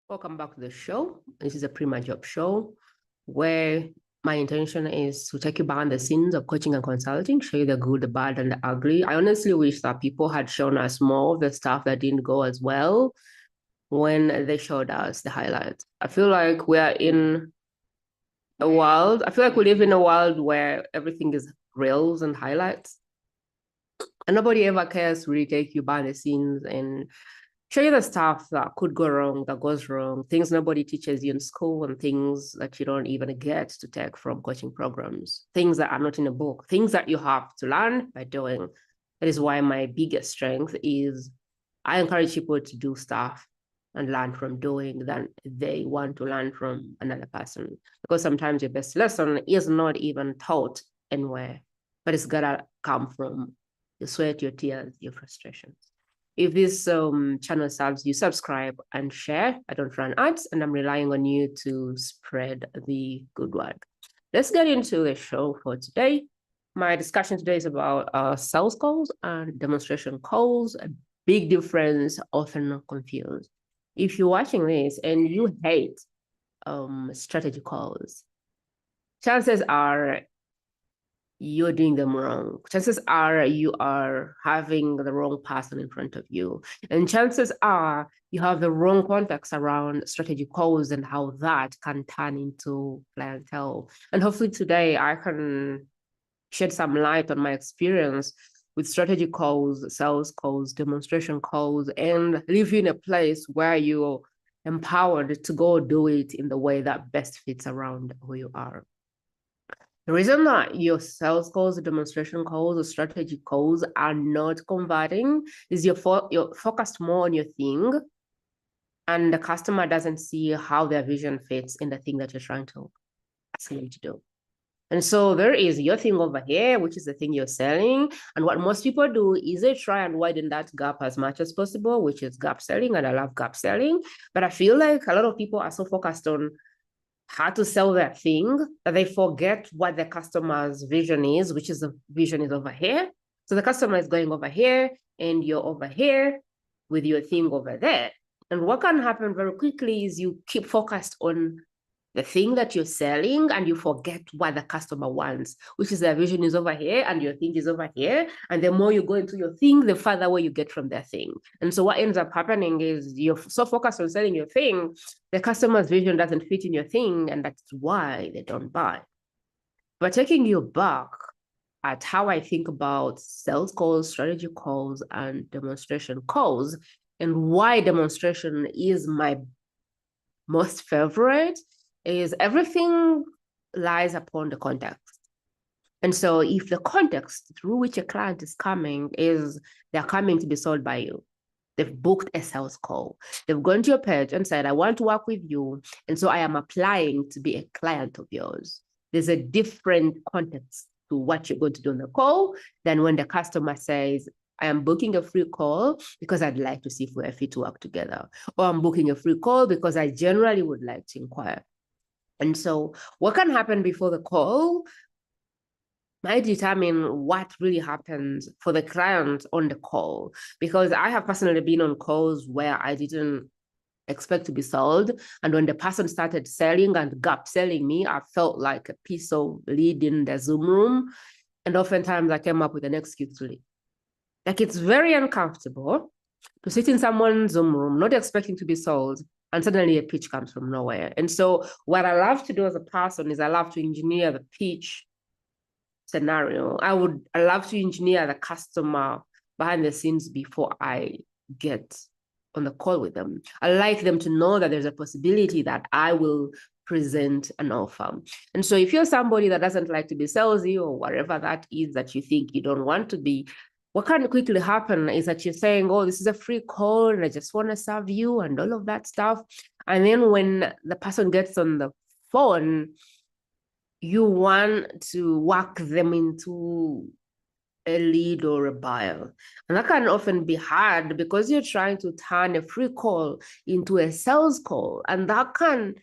Welcome back to the show. This is a Prima Jope Show where my intention is to take you behind the scenes of coaching and consulting, show you the good, the bad, and the ugly. I honestly wish that people had shown us more of the stuff that didn't go as well when they showed us the highlights. I feel like we live in a world where everything is reels and highlights. And nobody ever cares to really take you behind the scenes and show you the stuff that could go wrong, that goes wrong, things nobody teaches you in school, and things that you don't even get to take from coaching programs, things that are not in a book, things that you have to learn by doing. That is why my biggest strength is I encourage people to do stuff and learn from doing than they want to learn from another person. Because sometimes your best lesson is not even taught anywhere, but it's gotta come from your sweat, your tears, your frustrations. If this channel serves you, subscribe and share. I don't run ads, and I'm relying on you to spread the good word. Let's get into the show for today. My discussion today is about sales calls and demonstration calls. A big difference, often confused. If you're watching this and you hate strategy calls, chances are you're doing them wrong. Chances are you are having the wrong person in front of you. And chances are you have the wrong context around strategy calls and how that can turn into clientele. And hopefully today I can shed some light on my experience with strategy calls, sales calls, demonstration calls, and leave you in a place where you're empowered to go do it in the way that best fits around who you are. The reason that your sales calls, demonstration calls, or strategy calls are not converting is you're focused more on your thing, and the customer doesn't see how their vision fits in the thing that you're trying to ask them to do. And so there is your thing over here, which is the thing you're selling. And what most people do is they try and widen that gap as much as possible, which is gap selling. And I love gap selling. But I feel like a lot of people are so focused on how to sell their thing that they forget what the customer's vision is, which is the vision is over here. So the customer is going over here and you're over here with your thing over there. And what can happen very quickly is you keep focused on the thing that you're selling and you forget what the customer wants, which is their vision is over here and your thing is over here. And the more you go into your thing, the farther away you get from their thing. And so what ends up happening is you're so focused on selling your thing, the customer's vision doesn't fit in your thing, and that's why they don't buy. But taking you back at how I think about sales calls, strategy calls, and demonstration calls, and why demonstration is my most favorite, is everything lies upon the context. And so if the context through which a client is coming is they're coming to be sold by you, they've booked a sales call, they've gone to your page and said, I want to work with you, and so I am applying to be a client of yours. There's a different context to what you're going to do on the call than when the customer says, I am booking a free call because I'd like to see if we're fit to work together. Or I'm booking a free call because I generally would like to inquire. And so what can happen before the call might determine what really happens for the client on the call. Because I have personally been on calls where I didn't expect to be sold. And when the person started selling and gap selling me, I felt like a piece of lead in the Zoom room. And oftentimes I came up with an excuse to leave. Like, it's very uncomfortable to sit in someone's Zoom room, not expecting to be sold, and suddenly a pitch comes from nowhere. And so what I love to do as a person is I love to engineer the pitch scenario. I love to engineer the customer behind the scenes before I get on the call with them. I like them to know that there's a possibility that I will present an offer. And so if you're somebody that doesn't like to be salesy or whatever that is that you think you don't want to be, what can quickly happen is that you're saying, oh, this is a free call and I just want to serve you and all of that stuff. And then when the person gets on the phone, you want to work them into a lead or a buyer. And that can often be hard because you're trying to turn a free call into a sales call. And that can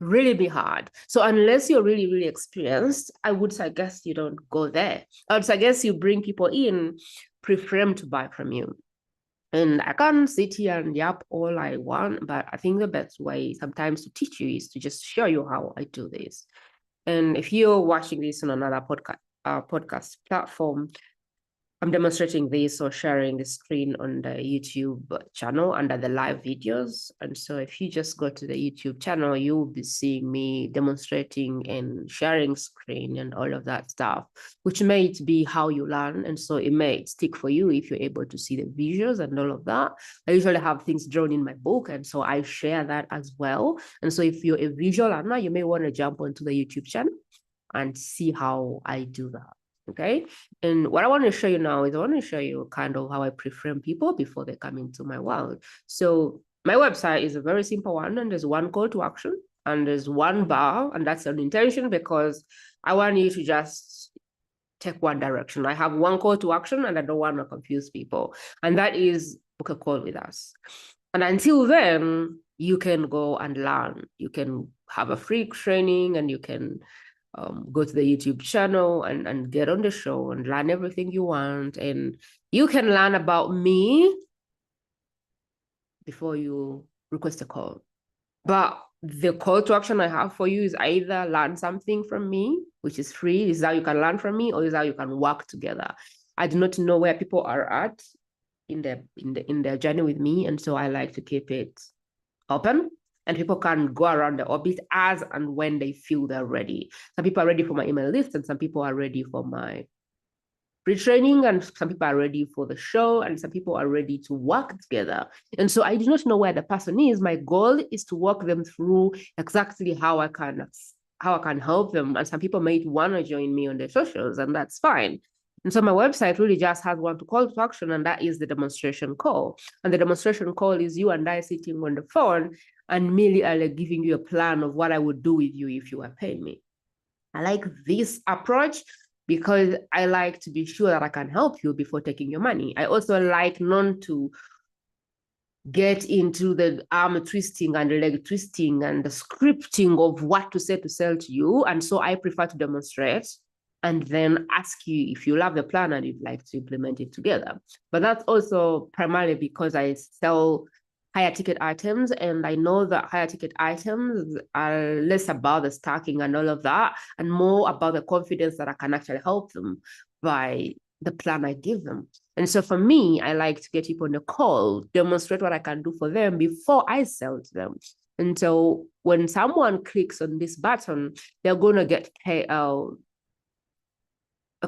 really be hard. So unless you're really, really experienced, I would suggest you don't go there. I would suggest you bring people in pre-framed to buy from you. And I can sit here and yap all I want, but I think the best way sometimes to teach you is to just show you how I do this. And if you're watching this on another podcast platform, I'm demonstrating this or sharing the screen on the YouTube channel under the live videos. And so if you just go to the YouTube channel, you'll be seeing me demonstrating and sharing screen and all of that stuff, which may be how you learn. And so it may stick for you if you're able to see the visuals and all of that. I usually have things drawn in my book, and so I share that as well. And so if you're a visual learner, you may want to jump onto the YouTube channel and see how I do that. Okay. And what I want to show you now is I want to show you kind of how I pre-frame people before they come into my world. So my website is a very simple one, and there's one call to action and there's one bar, and that's an intention because I want you to just take one direction. I have one call to action and I don't want to confuse people. And that is book a call with us. And until then, you can go and learn. You can have a free training and you can go to the YouTube channel and get on the show and learn everything you want. And you can learn about me before you request a call. But the call to action I have for you is either learn something from me, which is free. This is how you can learn from me, or this is how you can work together. I do not know where people are at in their journey with me. And so I like to keep it open. And people can go around the orbit as and when they feel they're ready. Some people are ready for my email list, and some people are ready for my pre-training, and some people are ready for the show, and some people are ready to work together. And so I do not know where the person is. My goal is to walk them through exactly how I can help them. And some people might want to join me on the socials, and that's fine. And so my website really just has one call to action, and that is the demonstration call. And the demonstration call is you and I sitting on the phone and merely giving you a plan of what I would do with you if you were paying me. I like this approach because I like to be sure that I can help you before taking your money. I also like not to get into the arm twisting and the leg twisting and the scripting of what to say to sell to you. And so I prefer to demonstrate and then ask you if you love the plan and you'd like to implement it together. But that's also primarily because I sell higher ticket items, and I know that higher ticket items are less about the stacking and all of that, and more about the confidence that I can actually help them by the plan I give them. And so for me, I like to get people on the call, demonstrate what I can do for them before I sell to them. And so when someone clicks on this button, they're going to get a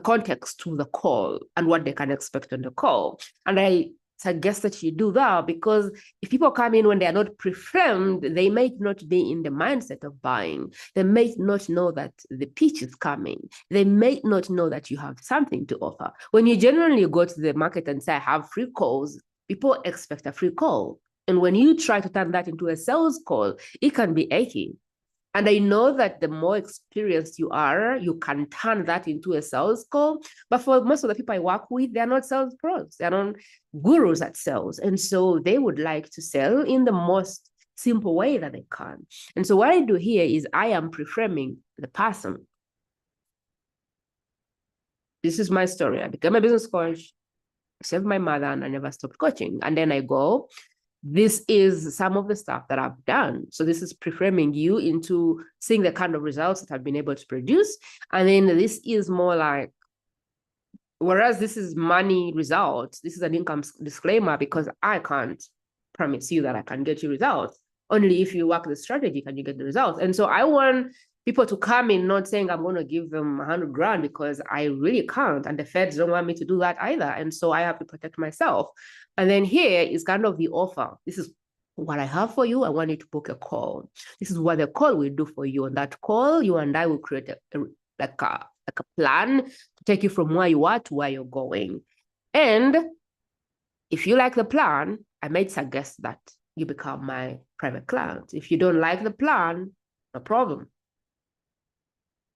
context to the call and what they can expect on the call. And I suggest that you do that because if people come in when they are not pre-framed, they might not be in the mindset of buying. They might not know that the pitch is coming. They might not know that you have something to offer. When you generally go to the market and say, I have free calls, people expect a free call. And when you try to turn that into a sales call, it can be achy. And I know that the more experienced you are, you can turn that into a sales call. But for most of the people I work with, they're not sales pros. They're not gurus at sales. And so they would like to sell in the most simple way that they can. And so what I do here is I am pre-framing the person. This is my story. I became a business coach, I saved my mother, and I never stopped coaching. And then I go, this is some of the stuff that I've done. So this is pre-framing you into seeing the kind of results that I've been able to produce. And then this is more like, whereas this is money results, this is an income disclaimer because I can't promise you that I can get you results. Only if you work the strategy can you get the results. And so I want people to come in not saying I'm going to give them 100 grand because I really can't. And the feds don't want me to do that either. And so I have to protect myself. And then here is kind of the offer. This is what I have for you. I want you to book a call. This is what the call will do for you. On that call, you and I will create a plan to take you from where you are to where you're going. And if you like the plan, I might suggest that you become my private client. If you don't like the plan, no problem.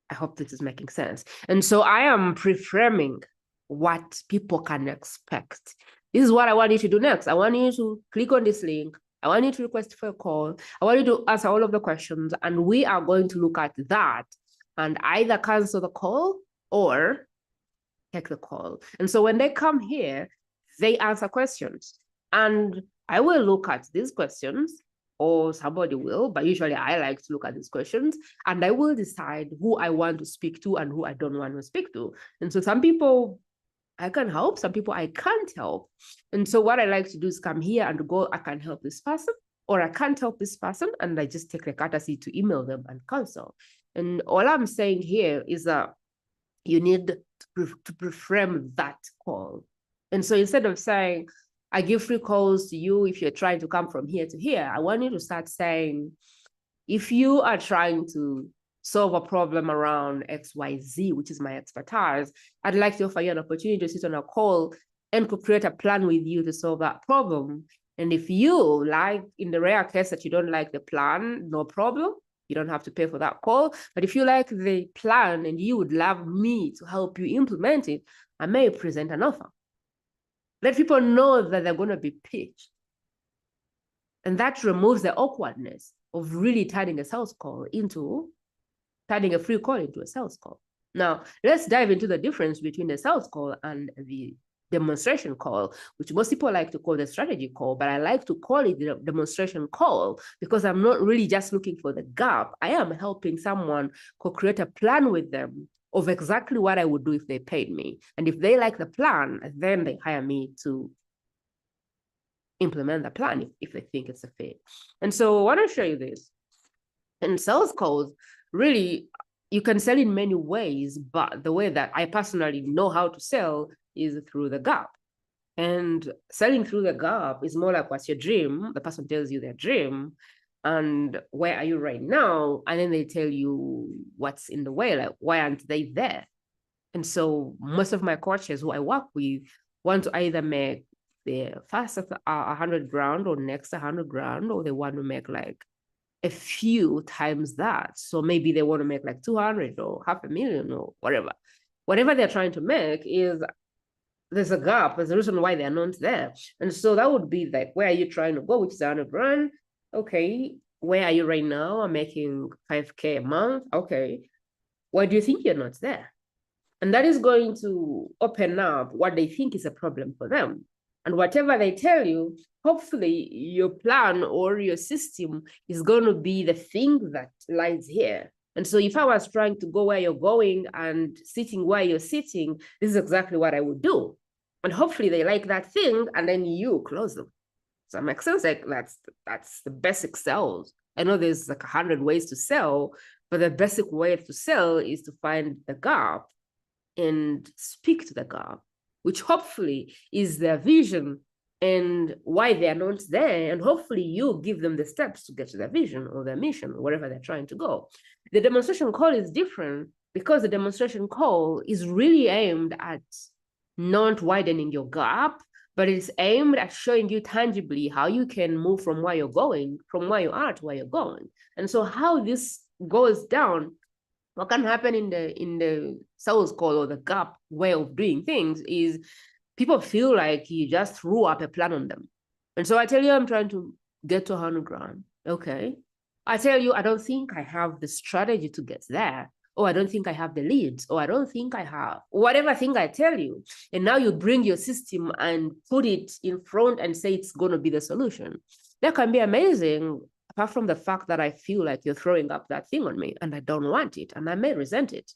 I hope this is making sense. And so I am pre-framing what people can expect. This is what I want you to do next. I want you to click on this link. I want you to request for a call. I want you to answer all of the questions, and we are going to look at that and either cancel the call or take the call. And so when they come here, they answer questions. And I will look at these questions, or somebody will, but usually I like to look at these questions, and I will decide who I want to speak to and who I don't want to speak to. And so some people I can help, some people I can't help. And so what I like to do is come here and go, I can help this person, or I can't help this person, and I just take the courtesy to email them and cancel. And all I'm saying here is that you need to reframe that call. And so instead of saying, I give free calls to you if you're trying to come from here to here, I want you to start saying, if you are trying to solve a problem around XYZ, which is my expertise, I'd like to offer you an opportunity to sit on a call and to create a plan with you to solve that problem. And if you like, in the rare case that you don't like the plan, no problem. You don't have to pay for that call. But if you like the plan and you would love me to help you implement it, I may present an offer. Let people know that they're going to be pitched. And that removes the awkwardness of really turning a sales call into, turning a free call into a sales call. Now, let's dive into the difference between the sales call and the demonstration call, which most people like to call the strategy call, but I like to call it the demonstration call because I'm not really just looking for the gap. I am helping someone co-create a plan with them of exactly what I would do if they paid me. And if they like the plan, then they hire me to implement the plan if they think it's a fit. And so I want to show you this. In sales calls, really, you can sell in many ways, but the way that I personally know how to sell is through the gap. And selling through the gap is more like, what's your dream? The person tells you their dream and where are you right now? And then they tell you what's in the way, like why aren't they there? And so most of my coaches who I work with want to either make the first 100 grand or next 100 grand, or they want to make like a few times that. So maybe they want to make like 200 or 500,000 or whatever. Whatever they're trying to make is, there's a gap, there's a reason why they're not there. And so that would be like, where are you trying to go, which is 100 grand? Okay, where are you right now? I'm making 5K a month. Okay, why do you think you're not there? And that is going to open up what they think is a problem for them. And whatever they tell you, hopefully your plan or your system is going to be the thing that lies here. And so if I was trying to go where you're going and sitting where you're sitting, this is exactly what I would do. And hopefully they like that thing, and then you close them. Does that make sense? Like that's the basic sales. I know there's like 100 ways to sell, but the basic way to sell is to find the gap and speak to the gap, which hopefully is their vision and why they are not there. And hopefully you give them the steps to get to their vision or their mission, or wherever they're trying to go. The demonstration call is different because the demonstration call is really aimed at not widening your gap, but it's aimed at showing you tangibly how you can move from where you're going, from where you are to where you're going. And so how this goes down, what can happen in the sales call or the gap way of doing things is people feel like you just threw up a plan on them. And so I tell you, I'm trying to get to 100 grand. Okay. I tell you, I don't think I have the strategy to get there. Oh, I don't think I have the leads. Oh, I don't think I have whatever thing I tell you. And now you bring your system and put it in front and say it's going to be the solution. That can be amazing, apart from the fact that I feel like you're throwing up that thing on me and I don't want it and I may resent it.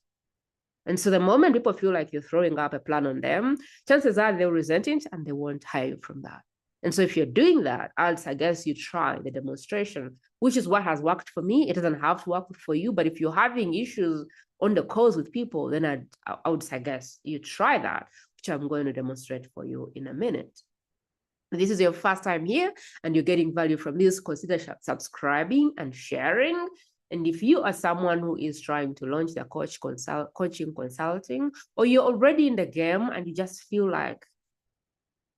And so the moment people feel like you're throwing up a plan on them, chances are they'll resent it and they won't hire you from that. And so if you're doing that, I guess you try the demonstration, which is what has worked for me. It doesn't have to work for you, but if you're having issues on the calls with people, then I would suggest you try that, which I'm going to demonstrate for you in a minute. If this is your first time here and you're getting value from this, consider subscribing and sharing. And if you are someone who is trying to launch their coaching consulting, or you're already in the game and you just feel like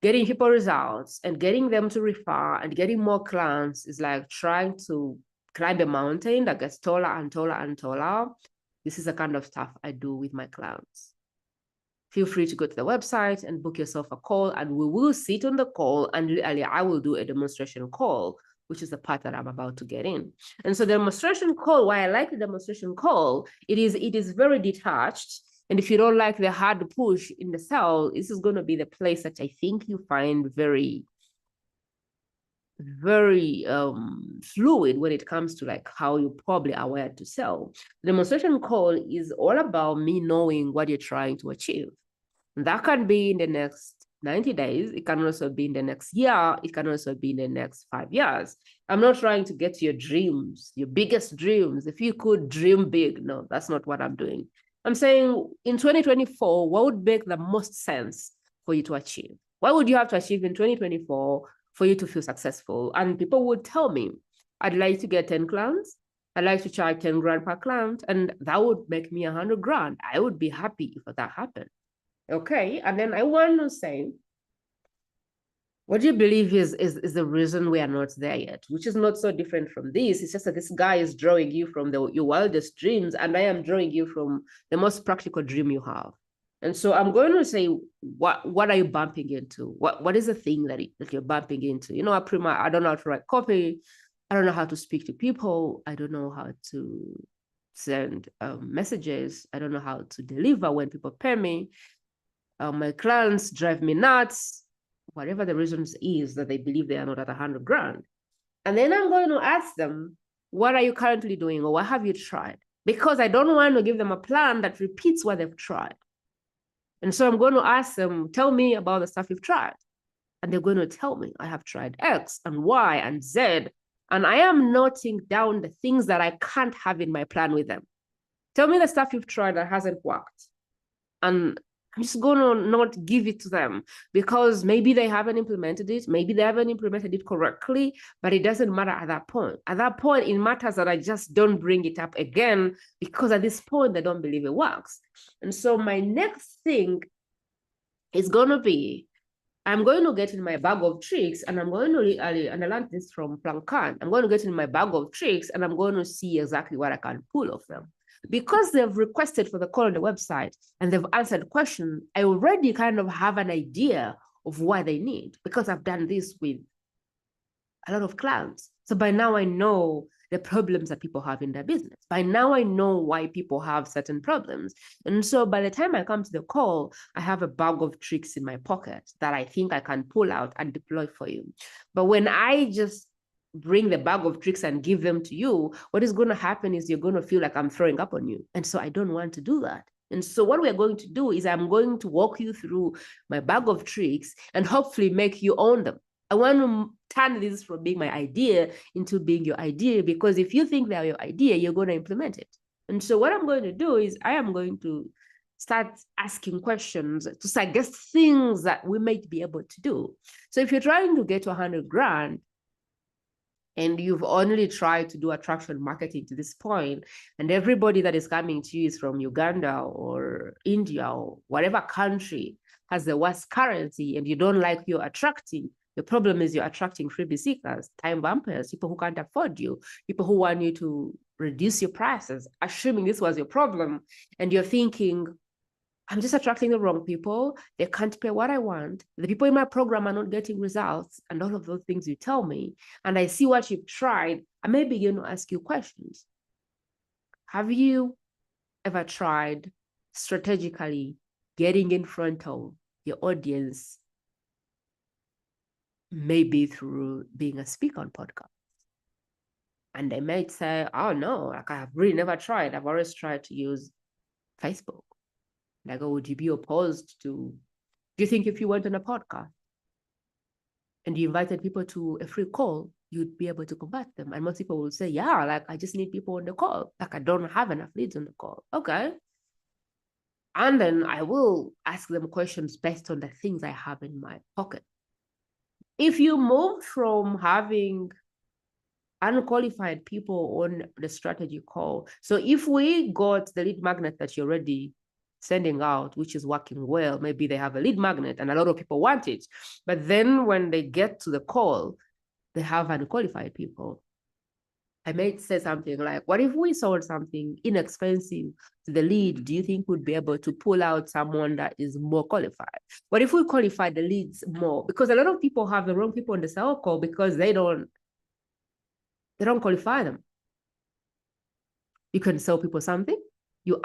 getting people results and getting them to refer and getting more clients is like trying to climb a mountain that gets taller and taller and taller, this is the kind of stuff I do with my clients. Feel free to go to the website and book yourself a call, and we will sit on the call, and literally I will do a demonstration call, which is the part that I'm about to get in. And so the demonstration call, why I like the demonstration call, it is very detached. And if you don't like the hard push in the cell, this is going to be the place that I think you find very very fluid when it comes to like how you probably are wired to sell. The demonstration call is all about me knowing what you're trying to achieve. That can be in the next 90 days. It can also be in the next year. It can also be in the next 5 years. I'm not trying to get to your dreams, your biggest dreams. If you could dream big, no, that's not what I'm doing. I'm saying in 2024, what would make the most sense for you to achieve? What would you have to achieve in 2024 for you to feel successful? And people would tell me, I'd like to get 10 clients. I'd like to charge 10 grand per client, and that would make me 100 grand. I would be happy if that happened. Okay, and then I want to say, what do you believe is the reason we are not there yet? Which is not so different from this. It's just that this guy is drawing you from your wildest dreams, and I am drawing you from the most practical dream you have. And so I'm going to say, what are you bumping into? What is the thing that you're bumping into? You know, Prima, I don't know how to write copy. I don't know how to speak to people. I don't know how to send messages. I don't know how to deliver when people pay me. My clients drive me nuts, whatever the reasons is that they believe they are not at 100 grand. And then I'm going to ask them, what are you currently doing, or what have you tried? Because I don't want to give them a plan that repeats what they've tried. And so I'm going to ask them, tell me about the stuff you've tried. And they're going to tell me, I have tried X and Y and Z. And I am noting down the things that I can't have in my plan with them. Tell me the stuff you've tried that hasn't worked. And I'm just going to not give it to them because maybe they haven't implemented it. Maybe they haven't implemented it correctly, but it doesn't matter at that point. At that point, it matters that I just don't bring it up again because at this point, they don't believe it works. And so my next thing is going to be, I'm going to get in my bag of tricks, and I'm going to, and I learned this from Plankan, I'm going to get in my bag of tricks and I'm going to see exactly what I can pull off them. Because they've requested for the call on the website and they've answered questions, I already kind of have an idea of what they need because I've done this with a lot of clients. So by now I know the problems that people have in their business. By now I know why people have certain problems. And so by the time I come to the call, I have a bag of tricks in my pocket that I think I can pull out and deploy for you. But when I just bring the bag of tricks and give them to you, what is going to happen is you're going to feel like I'm throwing up on you. And so I don't want to do that. And so what we're going to do is I'm going to walk you through my bag of tricks and hopefully make you own them. I want to turn this from being my idea into being your idea, because if you think they're your idea, you're going to implement it. And so what I'm going to do is I am going to start asking questions to suggest things that we might be able to do. So if you're trying to get to 100 grand, and you've only tried to do attraction marketing to this point, and everybody that is coming to you is from Uganda or India or whatever country has the worst currency, and you don't like you're attracting, the problem is you're attracting freebie seekers, time bumpers, people who can't afford you, people who want you to reduce your prices, assuming this was your problem, and you're thinking, I'm just attracting the wrong people. They can't pay what I want. The people in my program are not getting results, and all of those things you tell me. And I see what you've tried. I may begin to ask you questions. Have you ever tried strategically getting in front of your audience, maybe through being a speaker on podcast? And they might say, oh no, like I have really never tried. I've always tried to use Facebook. Like, oh, would you be opposed to, do you think if you went on a podcast and you invited people to a free call, you'd be able to convert them? And most people will say, yeah, like I just need people on the call. Like I don't have enough leads on the call. Okay. And then I will ask them questions based on the things I have in my pocket. If you move from having unqualified people on the strategy call, so if we got the lead magnet that you're already sending out, which is working well, maybe they have a lead magnet and a lot of people want it, but then when they get to the call, they have unqualified people. I might say something like, what if we sold something inexpensive to the lead? Do you think we'd be able to pull out someone that is more qualified? What if we qualify the leads more? Because a lot of people have the wrong people on the sale call because they don't qualify them. You can sell people something, you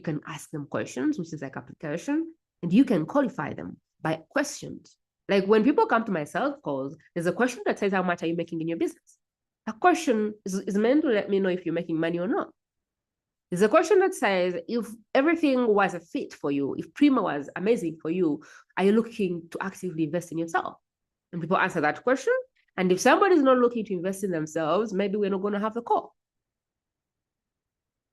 can ask them questions, which is like application, and you can qualify them by questions. Like when people come to my sales calls, there's a question that says, how much are you making in your business? That question is meant to let me know if you're making money or not. There's a question that says, if everything was a fit for you, if Prima was amazing for you, are you looking to actively invest in yourself? And people answer that question. And if somebody's not looking to invest in themselves, maybe we're not going to have the call.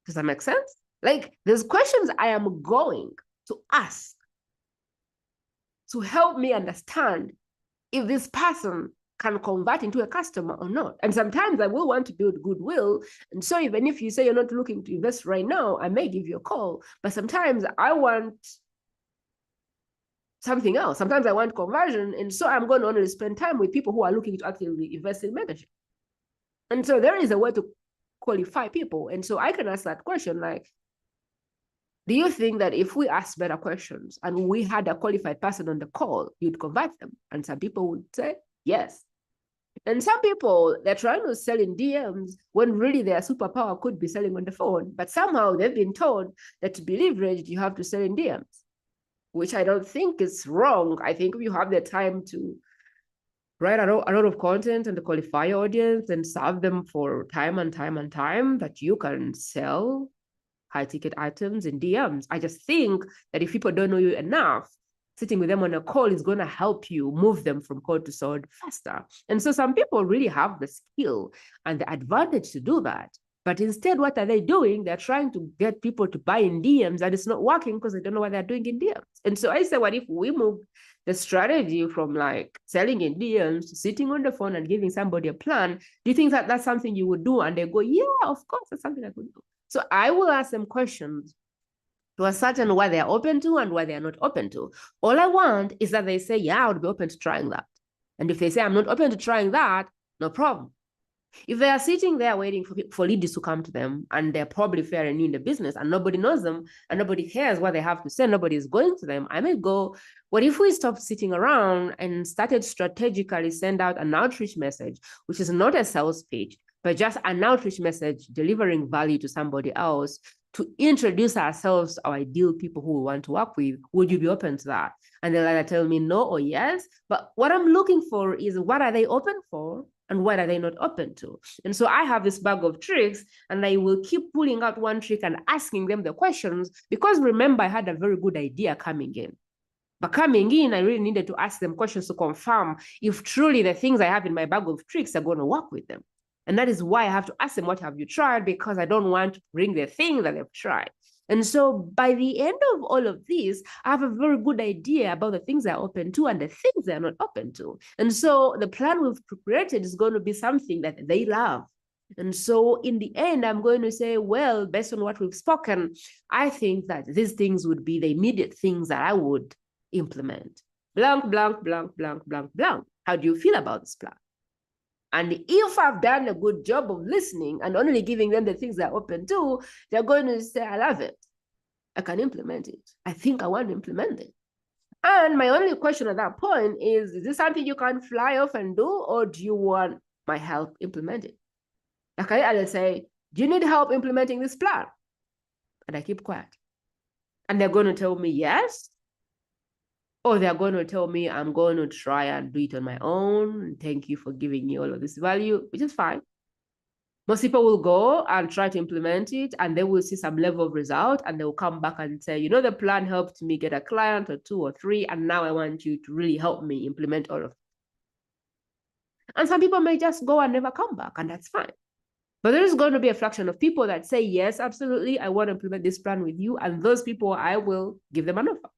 Does that make sense? Like, there's questions I am going to ask to help me understand if this person can convert into a customer or not. And sometimes I will want to build goodwill. And so even if you say you're not looking to invest right now, I may give you a call. But sometimes I want something else. Sometimes I want conversion. And so I'm going to only spend time with people who are looking to actively invest in mentorship. And so there is a way to qualify people. And so I can ask that question like, do you think that if we asked better questions and we had a qualified person on the call, you'd convert them? And some people would say, yes. And some people, they're trying to sell in DMs when really their superpower could be selling on the phone. But somehow they've been told that to be leveraged, you have to sell in DMs, which I don't think is wrong. I think if you have the time to write a lot of content and qualify your audience and serve them for time and time and time, that you can sell high ticket items in DMs. I just think that if people don't know you enough, sitting with them on a call is going to help you move them from cold to sword faster. And so some people really have the skill and the advantage to do that. But instead, what are they doing? They're trying to get people to buy in DMs, and it's not working because they don't know what they're doing in DMs. And so I say, what if we move the strategy from like selling in DMs to sitting on the phone and giving somebody a plan? Do you think that that's something you would do? And they go, yeah, of course, that's something I could do. So I will ask them questions to ascertain what they're open to and what they're not open to. All I want is that they say, yeah, I would be open to trying that. And if they say, I'm not open to trying that, no problem. If they are sitting there waiting for leads to come to them and they're probably fair and new in the business and nobody knows them and nobody cares what they have to say, nobody is going to them, I may go, what if we stopped sitting around and started strategically send out an outreach message, which is not a sales pitch, but just an outreach message delivering value to somebody else to introduce ourselves, our ideal people who we want to work with? Would you be open to that? And they'll either tell me no or yes. But what I'm looking for is, what are they open for? And what are they not open to? And so I have this bag of tricks, and I will keep pulling out one trick and asking them the questions, because remember, I had a very good idea coming in. But coming in, I really needed to ask them questions to confirm if truly the things I have in my bag of tricks are going to work with them. And that is why I have to ask them, what have you tried? Because I don't want to bring the thing that they've tried. And so by the end of all of this, I have a very good idea about the things they're open to and the things they're not open to. And so the plan we've created is going to be something that they love. And so in the end, I'm going to say, well, based on what we've spoken, I think that these things would be the immediate things that I would implement. Blank, blank, blank, blank, blank, blank. How do you feel about this plan? And if I've done a good job of listening and only giving them the things they're open to, they're going to say, I love it. I can implement it. I think I want to implement it. And my only question at that point is this something you can fly off and do, or do you want my help implementing? Okay, I'll say, do you need help implementing this plan? And I keep quiet. And they're going to tell me yes. Or they're going to tell me, I'm going to try and do it on my own. Thank you for giving me all of this value, which is fine. Most people will go and try to implement it, and they will see some level of result, and they will come back and say, you know, the plan helped me get a client or 2 or 3, and now I want you to really help me implement all of it. And some people may just go and never come back, and that's fine. But there is going to be a fraction of people that say, yes, absolutely, I want to implement this plan with you. And those people, I will give them an offer.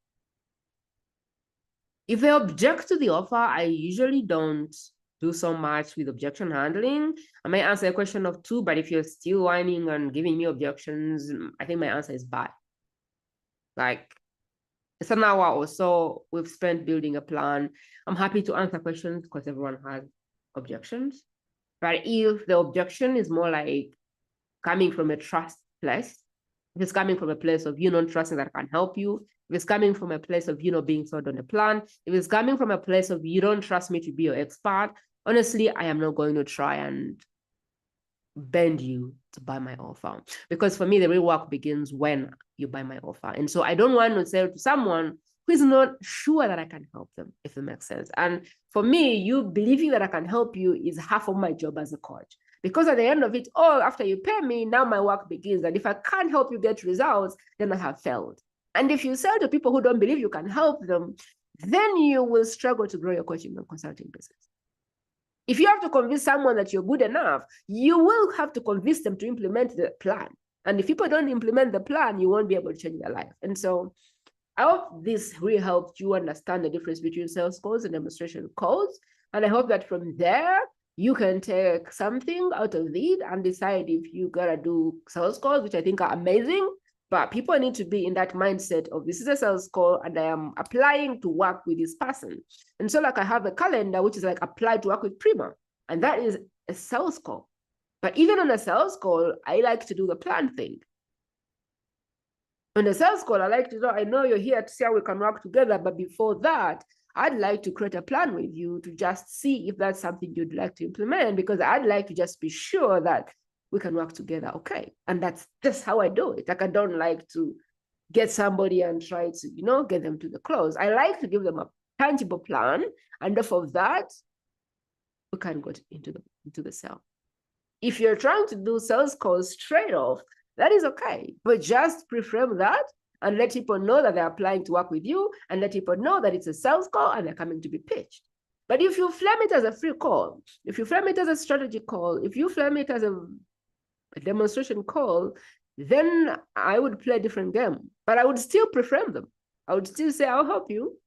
If they object to the offer, I usually don't do so much with objection handling. I may answer a question of 2, but if you're still whining and giving me objections, I think my answer is bye. Like, it's an hour or so we've spent building a plan. I'm happy to answer questions because everyone has objections. But if the objection is more like coming from a trust place, if it's coming from a place of you not trusting that I can help you, if it's coming from a place of you not being sold on a plan, if it's coming from a place of you don't trust me to be your expert, honestly, I am not going to try and bend you to buy my offer. Because for me, the real work begins when you buy my offer. And so I don't want to say to someone who is not sure that I can help them, if it makes sense. And for me, you believing that I can help you is half of my job as a coach. Because at the end of it all, after you pay me, now my work begins. And if I can't help you get results, then I have failed. And if you sell to people who don't believe you can help them, then you will struggle to grow your coaching and consulting business. If you have to convince someone that you're good enough, you will have to convince them to implement the plan. And if people don't implement the plan, you won't be able to change their life. And so I hope this really helped you understand the difference between sales calls and demonstration calls. And I hope that from there, you can take something out of it and decide if you gotta do sales calls, which I think are amazing. But people need to be in that mindset of this is a sales call and I am applying to work with this person. And so like I have a calendar, which is like apply to work with Prima. And that is a sales call. But even on a sales call, I like to do the plan thing. On a sales call, I like to know, I know you're here to see how we can work together. But before that, I'd like to create a plan with you to just see if that's something you'd like to implement, because I'd like to just be sure that we can work together. Okay. And that's just how I do it. Like, I don't like to get somebody and try to, get them to the close. I like to give them a tangible plan. And off of that, we can go into the sale. If you're trying to do sales calls straight off, that is okay. But just reframe that and let people know that they're applying to work with you, and let people know that it's a sales call and they're coming to be pitched. But if you frame it as a free call, if you frame it as a strategy call, if you frame it as a demonstration call, then I would play a different game. But I would still preframe them. I would still say, I'll help you.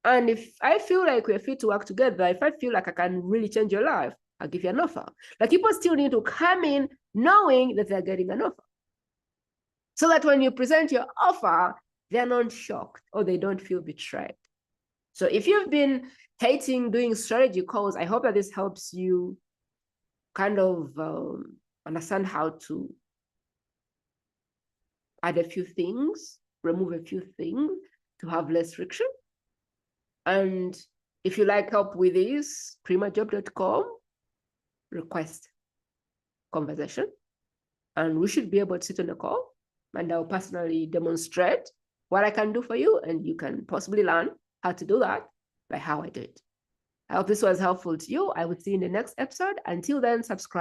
And if I feel like we're fit to work together, if I feel like I can really change your life, I'll give you an offer. Like, people still need to come in knowing that they're getting an offer, so that when you present your offer, they're not shocked or they don't feel betrayed. So if you've been hating doing strategy calls, I hope that this helps you kind of understand how to add a few things, remove a few things to have less friction. And if you like help with this, primajope.com, request conversation, and we should be able to sit on a call, and I'll personally demonstrate what I can do for you, and you can possibly learn how to do that by how I do it. I hope this was helpful to you. I will see you in the next episode. Until then, subscribe.